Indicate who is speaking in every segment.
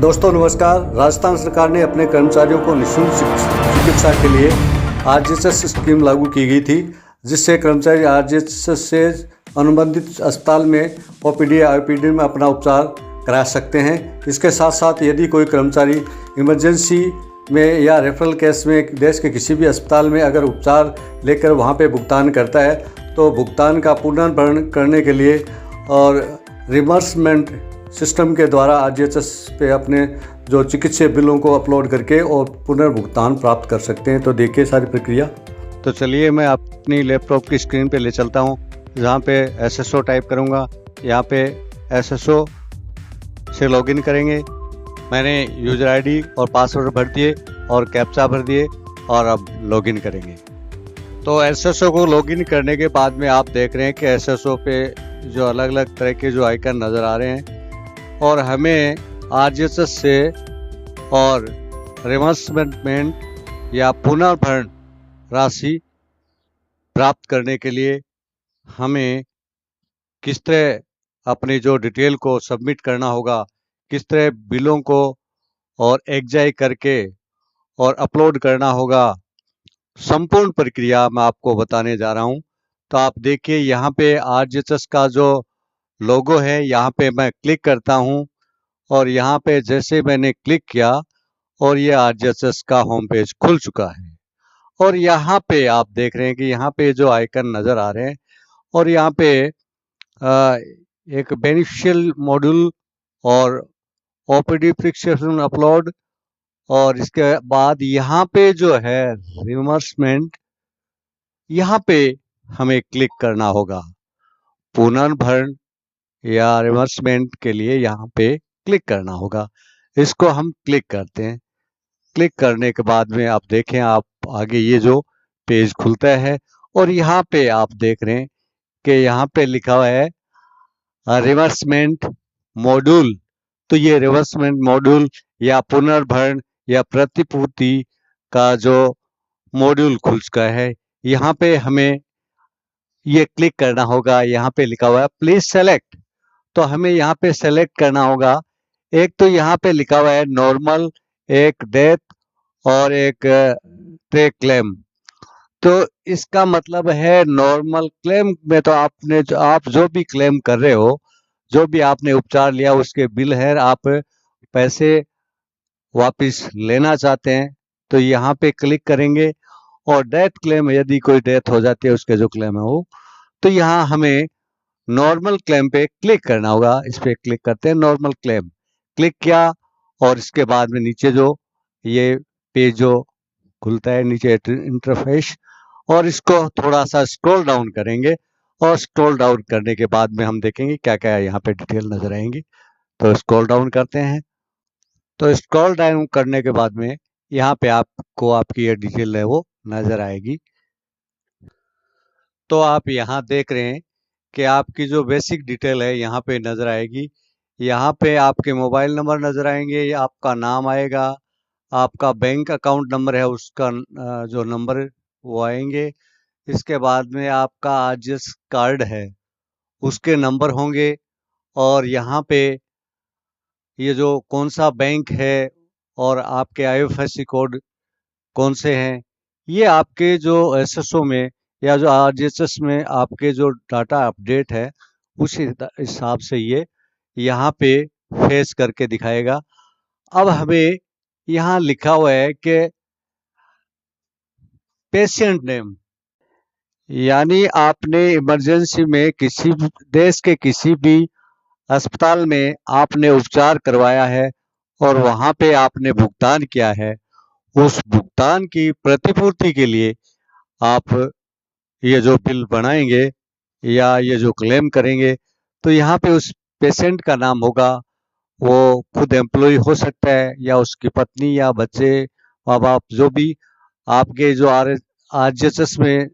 Speaker 1: दोस्तों नमस्कार। राजस्थान सरकार ने अपने कर्मचारियों को निःशुल्क चिकित्सा के लिए आरजीएचएस स्कीम लागू की गई थी, जिससे कर्मचारी आरजीएचएस से अनुबंधित अस्पताल में ओपीडी या आईपीडी में अपना उपचार करा सकते हैं। इसके साथ साथ यदि कोई कर्मचारी इमरजेंसी में या रेफरल केस में देश के किसी भी अस्पताल में अगर उपचार लेकर वहां पे भुगतान करता है, तो भुगतान का पुनर्भरण करने के लिए और रिमबर्समेंट सिस्टम के द्वारा आरजीएचएस पे अपने जो चिकित्सीय बिलों को अपलोड करके और पुनर्भुगतान प्राप्त कर सकते हैं। तो देखिए सारी प्रक्रिया। तो चलिए मैं अपनी लैपटॉप की स्क्रीन पे ले चलता हूँ, जहाँ पे एसएसओ टाइप करूँगा। यहाँ पे एसएसओ से लॉगिन करेंगे। मैंने यूज़र आईडी और पासवर्ड भर दिए और कैप्चा भर दिए और अब लॉगिन करेंगे। तो एसएसओ को लॉगिन करने के बाद में आप देख रहे हैं कि एसएसओ पे जो अलग अलग तरह के जो आइकन नज़र आ रहे हैं और हमें आरजीएचएस से और रिमबर्समेंट या पुनर्भरण राशि प्राप्त करने के लिए हमें किस तरह अपनी जो डिटेल को सबमिट करना होगा, किस तरह बिलों को और एग्जाई करके और अपलोड करना होगा, संपूर्ण प्रक्रिया मैं आपको बताने जा रहा हूं। तो आप देखिए यहाँ पे आरजीएचएस का जो लोगो है, यहाँ पे मैं क्लिक करता हूँ और यहाँ पे जैसे मैंने क्लिक किया और ये आरजीएचएस का होम पेज खुल चुका है। और यहाँ पे आप देख रहे हैं कि यहाँ पे जो आइकन नज़र आ रहे हैं और यहाँ पे एक बेनिफिशियल मॉड्यूल और ओपीडी प्रिस्क्रिप्शन अपलोड, और इसके बाद यहाँ पे जो है रिमबर्समेंट, यहाँ पे हमें क्लिक करना होगा। पुनर्भरण या रिमबर्समेंट के लिए यहाँ पे क्लिक करना होगा। इसको हम क्लिक करते हैं। क्लिक करने के बाद में आप देखें, आप आगे ये जो पेज खुलता है और यहाँ पे आप देख रहे हैं कि यहाँ पे लिखा हुआ है रिमबर्समेंट मॉड्यूल। तो ये रिमबर्समेंट मॉड्यूल या पुनर्भरण या प्रतिपूर्ति का जो मॉड्यूल खुल चुका है, यहाँ पे हमें ये क्लिक करना होगा। यहाँ पे लिखा हुआ है प्लीज सेलेक्ट, तो हमें यहाँ पे सेलेक्ट करना होगा। एक तो यहाँ पे लिखा हुआ है नॉर्मल, एक डेथ और एक ट्रे क्लेम। तो इसका मतलब है नॉर्मल क्लेम में तो आप जो भी क्लेम कर रहे हो, जो भी आपने उपचार लिया उसके बिल है, आप पैसे वापस लेना चाहते हैं तो यहाँ पे क्लिक करेंगे। और डेथ क्लेम, यदि कोई डेथ हो जाती है उसके जो क्लेम है वो, तो यहाँ हमें नॉर्मल क्लेम पे क्लिक करना होगा। इस पे क्लिक करते हैं, नॉर्मल क्लेम क्लिक किया और इसके बाद में नीचे जो ये पेज जो खुलता है, नीचे इंटरफेस, और इसको थोड़ा सा स्क्रॉल डाउन करेंगे और स्क्रॉल डाउन करने के बाद में हम देखेंगे क्या क्या यहाँ पे डिटेल नजर आएंगी। तो स्क्रॉल डाउन करते हैं। तो स्क्रॉल डाउन करने के बाद में यहाँ पे आपको आपकी ये डिटेल है वो नजर आएगी। तो आप यहाँ देख रहे हैं कि आपकी जो बेसिक डिटेल है यहाँ पे नज़र आएगी। यहाँ पे आपके मोबाइल नंबर नज़र आएंगे, आपका नाम आएगा, आपका बैंक अकाउंट नंबर है उसका जो नंबर वो आएंगे। इसके बाद में आपका आरजीएस कार्ड है उसके नंबर होंगे, और यहाँ पे ये जो कौन सा बैंक है और आपके आईएफएससी कोड कौन से हैं, ये आपके जो एसएसओ में या जो आरजीएचएस में आपके जो डाटा अपडेट है उस हिसाब से ये यहाँ पे फेस करके दिखाएगा। अब हमें यहाँ लिखा हुआ है कि पेशेंट नेम, यानी आपने इमरजेंसी में किसी देश के किसी भी अस्पताल में आपने उपचार करवाया है और वहाँ पे आपने भुगतान किया है, उस भुगतान की प्रतिपूर्ति के लिए आप ये जो बिल बनाएंगे या ये जो क्लेम करेंगे, तो यहाँ पे उस पेशेंट का नाम होगा। वो खुद एम्प्लॉय हो सकता है या उसकी पत्नी या बच्चे, माँ बाप, जो भी आपके जो आरजीएचएस में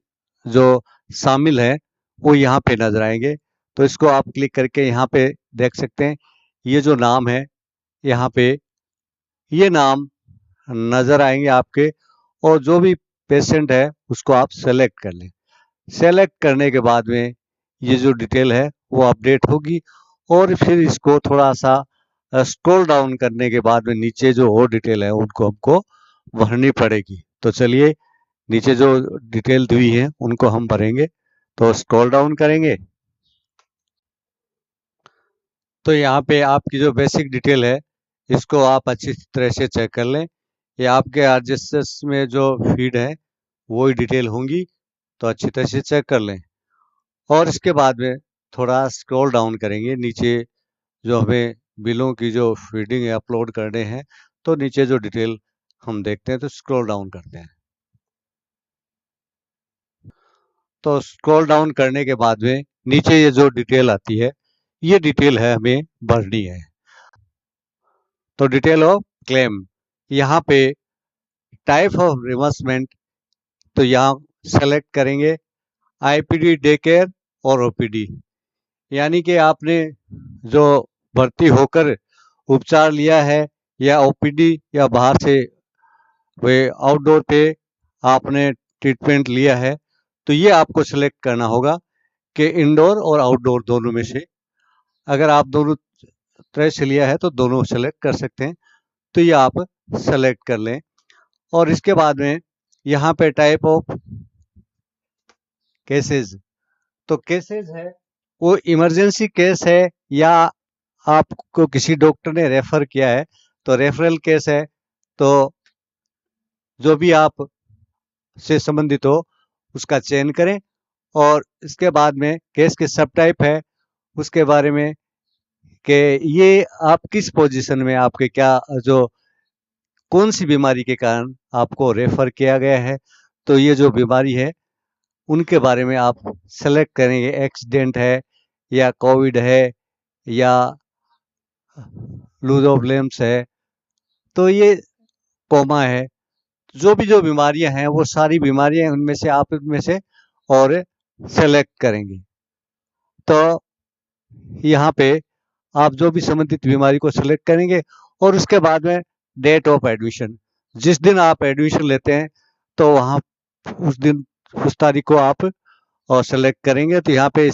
Speaker 1: जो शामिल है वो यहाँ पे नजर आएंगे। तो इसको आप क्लिक करके यहाँ पे देख सकते हैं, ये जो नाम है यहाँ पे ये नाम नजर आएंगे आपके, और जो भी पेशेंट है उसको आप सेलेक्ट कर लें। सेलेक्ट करने के बाद में ये जो डिटेल है वो अपडेट होगी और फिर इसको थोड़ा सा स्क्रॉल डाउन करने के बाद में नीचे जो और डिटेल है उनको हमको भरनी पड़ेगी। तो चलिए नीचे जो डिटेल दी है उनको हम भरेंगे। तो स्क्रॉल डाउन करेंगे तो यहाँ पे आपकी जो बेसिक डिटेल है इसको आप अच्छी तरह से चेक कर लें। ये आपके आरजीएसएस में जो फीड है वही डिटेल होंगी, तो अच्छी तरह से चेक कर लें। और इसके बाद में थोड़ा स्क्रॉल डाउन करेंगे नीचे, जो हमें बिलों की जो फीडिंग है अपलोड करने हैं, तो नीचे जो डिटेल हम देखते हैं तो स्क्रॉल डाउन करते हैं। तो स्क्रॉल डाउन करने के बाद में नीचे ये जो डिटेल आती है, ये डिटेल है हमें भरनी है। तो डिटेल ऑफ क्लेम, यहाँ पे टाइप ऑफ रिमबर्समेंट, तो यहाँ सेलेक्ट करेंगे आईपीडी डे केयर और ओपीडी, यानी कि आपने जो भर्ती होकर उपचार लिया है या ओपीडी या बाहर से वे आउटडोर पे आपने ट्रीटमेंट लिया है, तो ये आपको सेलेक्ट करना होगा कि इंडोर और आउटडोर दोनों में से। अगर आप दोनों तरह से लिया है तो दोनों सेलेक्ट कर सकते हैं, तो ये आप सेलेक्ट कर लें। और इसके बाद में यहाँ पे टाइप ऑफ केसेस, तो केसेस है वो इमरजेंसी केस है या आपको किसी डॉक्टर ने रेफर किया है तो रेफरल केस है, तो जो भी आप से संबंधित हो उसका चयन करें। और इसके बाद में केस के सब टाइप है उसके बारे में कि ये आप किस पोजीशन में, आपके क्या जो कौन सी बीमारी के कारण आपको रेफर किया गया है, तो ये जो बीमारी है उनके बारे में आप सेलेक्ट करेंगे। एक्सीडेंट है या कोविड है या लूज ऑफ लिम्स है, तो ये कोमा है, जो बीमारियां हैं वो सारी बीमारियां उनमें से आप इनमें से और सेलेक्ट करेंगे। तो यहाँ पे आप जो भी संबंधित बीमारी को सेलेक्ट करेंगे और उसके बाद में डेट ऑफ एडमिशन, जिस दिन आप एडमिशन लेते हैं तो वहाँ उस दिन उस तारीख को आप और सेलेक्ट करेंगे। तो यहाँ पे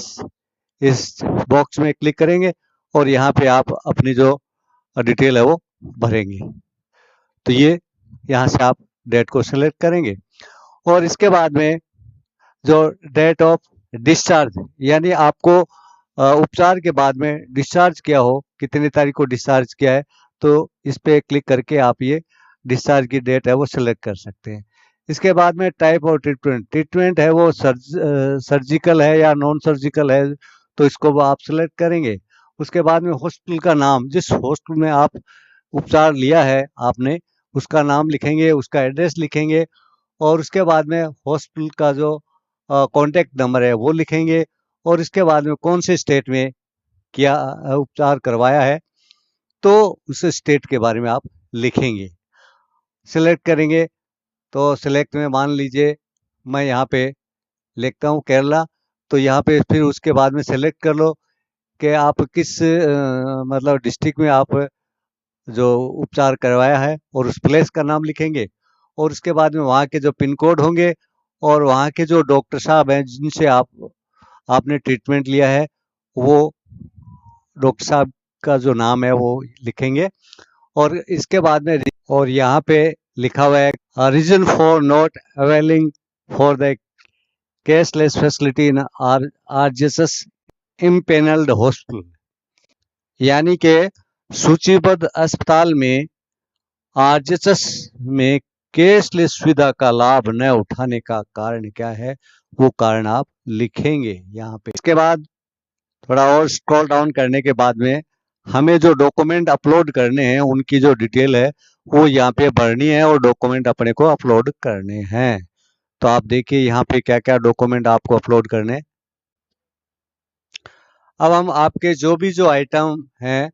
Speaker 1: इस बॉक्स में क्लिक करेंगे और यहाँ पे आप अपनी जो डिटेल है वो भरेंगे। तो ये यहाँ से आप डेट को सेलेक्ट करेंगे और इसके बाद में जो डेट ऑफ डिस्चार्ज, यानी आपको उपचार के बाद में डिस्चार्ज किया हो, कितनी तारीख को डिस्चार्ज किया है, तो इस पे क्लिक करके आप ये डिस्चार्ज की डेट है वो सिलेक्ट कर सकते हैं। इसके बाद में टाइप ऑफ ट्रीटमेंट है वो सर्जिकल है या नॉन सर्जिकल है, तो इसको आप सिलेक्ट करेंगे। उसके बाद में हॉस्पिटल का नाम, जिस हॉस्पिटल में आप उपचार लिया है आपने उसका नाम लिखेंगे, उसका एड्रेस लिखेंगे और उसके बाद में हॉस्पिटल का जो कॉन्टैक्ट नंबर है वो लिखेंगे और इसके बाद में कौन से स्टेट में किया उपचार करवाया है तो उस स्टेट के बारे में आप लिखेंगे। सिलेक्ट करेंगे तो सिलेक्ट में मान लीजिए मैं यहाँ पे लिखता हूँ केरला, तो यहाँ पे फिर उसके बाद में सेलेक्ट कर लो कि आप किस मतलब डिस्ट्रिक्ट में आप जो उपचार करवाया है और उस प्लेस का नाम लिखेंगे और उसके बाद में वहाँ के जो पिन कोड होंगे और वहाँ के जो डॉक्टर साहब हैं जिनसे आपने ट्रीटमेंट लिया है वो डॉक्टर साहब का जो नाम है वो लिखेंगे। और इसके बाद में और यहाँ पे लिखा हुआ है reason for not availing for the cashless facility in RGSS empanelled hospital, यानी कि सूचीबद्ध अस्पताल में आरजीएसएस में कैशलेस सुविधा का लाभ न उठाने का कारण क्या है, वो कारण आप लिखेंगे यहाँ पे। इसके बाद थोड़ा और स्क्रॉल डाउन करने के बाद में हमें जो डॉक्यूमेंट अपलोड करने हैं उनकी जो डिटेल है वो यहाँ पे भरनी है और डॉक्यूमेंट अपने को अपलोड करने हैं। तो आप देखिए यहाँ पे क्या क्या डॉक्यूमेंट आपको अपलोड करने। अब हम आपके जो आइटम हैं,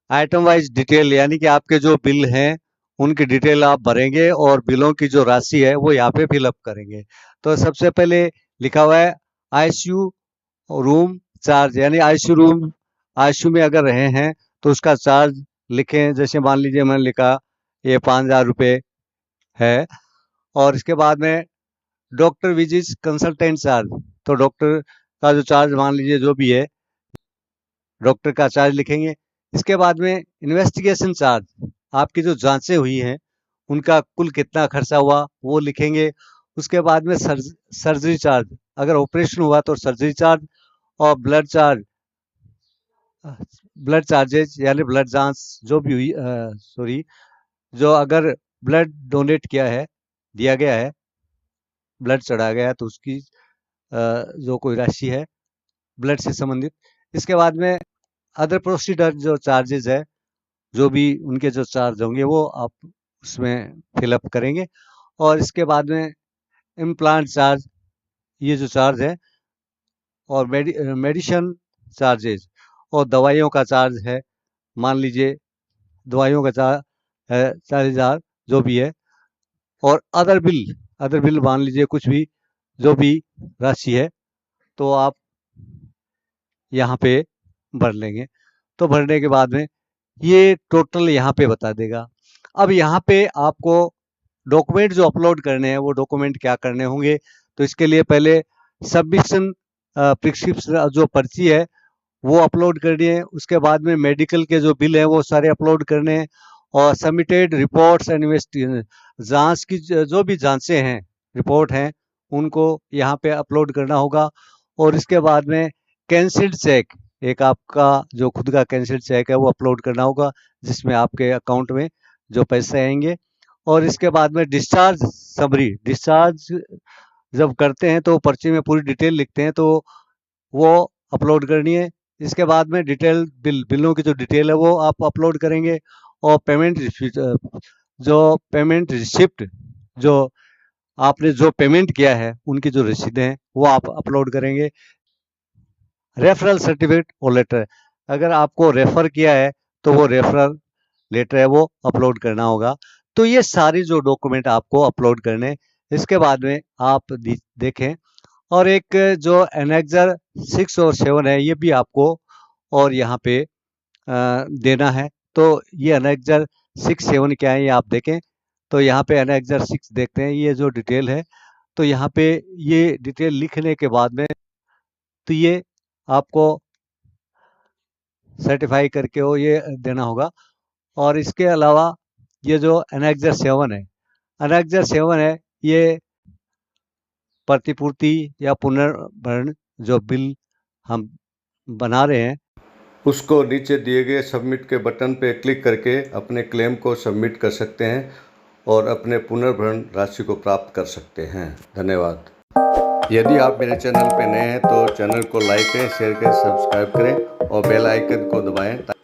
Speaker 1: आइटम वाइज डिटेल, यानी कि आपके जो बिल हैं उनकी डिटेल आप भरेंगे और बिलों की जो राशि है वो यहाँ पे फिलअप करेंगे। तो सबसे पहले लिखा हुआ है आईसीयू रूम चार्ज, यानी आईसीयू में अगर रहे हैं तो उसका चार्ज लिखें। जैसे मान लीजिए मैंने लिखा ये 5,000 रुपये है। और इसके बाद में डॉक्टर विजिट कंसल्टेंट चार्ज, तो डॉक्टर का जो चार्ज मान लीजिए जो भी है डॉक्टर का चार्ज लिखेंगे। इसके बाद में इन्वेस्टिगेशन चार्ज, आपकी जो जांचें हुई हैं उनका कुल कितना खर्चा हुआ वो लिखेंगे। उसके बाद में सर्जरी चार्ज, अगर ऑपरेशन हुआ तो सर्जरी चार्ज, और ब्लड चार्जेज यानी ब्लड जांच जो भी हुई, सॉरी, जो अगर ब्लड डोनेट किया है, दिया गया है, ब्लड चढ़ा गया है, तो उसकी जो कोई राशि है ब्लड से संबंधित। इसके बाद में अदर प्रोसीडर जो चार्जेज है, जो भी उनके जो चार्ज होंगे वो आप उसमें फिलअप करेंगे। और इसके बाद में इम्प्लांट चार्ज, ये जो चार्ज है, और मेडिसिन चार्जेज और दवाइयों का चार्ज है, मान लीजिए दवाइयों का चार्ज है 40,000 जो भी है, और अदर बिल मान लीजिए कुछ भी जो भी राशि है, तो आप यहाँ पे भर लेंगे। तो भरने के बाद में ये टोटल यहाँ पे बता देगा। अब यहाँ पे आपको डॉक्यूमेंट जो अपलोड करने हैं वो डॉक्यूमेंट क्या करने होंगे, तो इसके लिए पहले सबमिशन प्रिस्क्रिप्शन जो पर्ची है वो अपलोड करनी है। उसके बाद में मेडिकल के जो बिल है वो सारे अपलोड करने हैं, और सबमिटेड रिपोर्ट्स एंड इन्वेस्टिगेशन, जांच की जो भी जांचें हैं, रिपोर्ट हैं, उनको यहाँ पे अपलोड करना होगा। और इसके बाद में कैंसिल्ड चेक, एक आपका जो खुद का कैंसिल्ड चेक है वो अपलोड करना होगा, जिसमें आपके अकाउंट में जो पैसे आएंगे। और इसके बाद में डिस्चार्ज समरी, डिस्चार्ज जब करते हैं तो पर्ची में पूरी डिटेल लिखते हैं, तो वो अपलोड करनी है। इसके बाद में डिटेल बिलों की जो डिटेल है वो आप अपलोड करेंगे। और पेमेंट रिसिप्ट, जो आपने जो पेमेंट किया है उनकी जो रसीदें हैं वो आप अपलोड करेंगे। रेफरल सर्टिफिकेट और लेटर, अगर आपको रेफर किया है तो वो रेफरल लेटर है वो अपलोड करना होगा। तो ये सारी जो डॉक्यूमेंट आपको अपलोड करने, इसके बाद में आप देखें। और एक जो एनेक्जर 6 और 7 है ये भी आपको और यहाँ पे देना है। तो ये एनेक्जर 6, 7 क्या है ये आप देखें। तो यहाँ पे एनेक्जर 6 देखते हैं, ये जो डिटेल है, तो यहाँ पे ये डिटेल लिखने के बाद में तो ये आपको सर्टिफाई करके वो ये देना होगा। और इसके अलावा ये जो एनेक्जर 7 है, एनेक्जर 7 है ये प्रतिपूर्ति या पुनर्भरण जो बिल हम बना रहे हैं, उसको नीचे दिए गए सबमिट के बटन पे क्लिक करके अपने क्लेम को सबमिट कर सकते हैं और अपने पुनर्भरण राशि को प्राप्त कर सकते हैं। धन्यवाद। यदि आप मेरे चैनल पे नए हैं तो चैनल को लाइक करें, शेयर करें, सब्सक्राइब करें और बेल आइकन को दबाएं।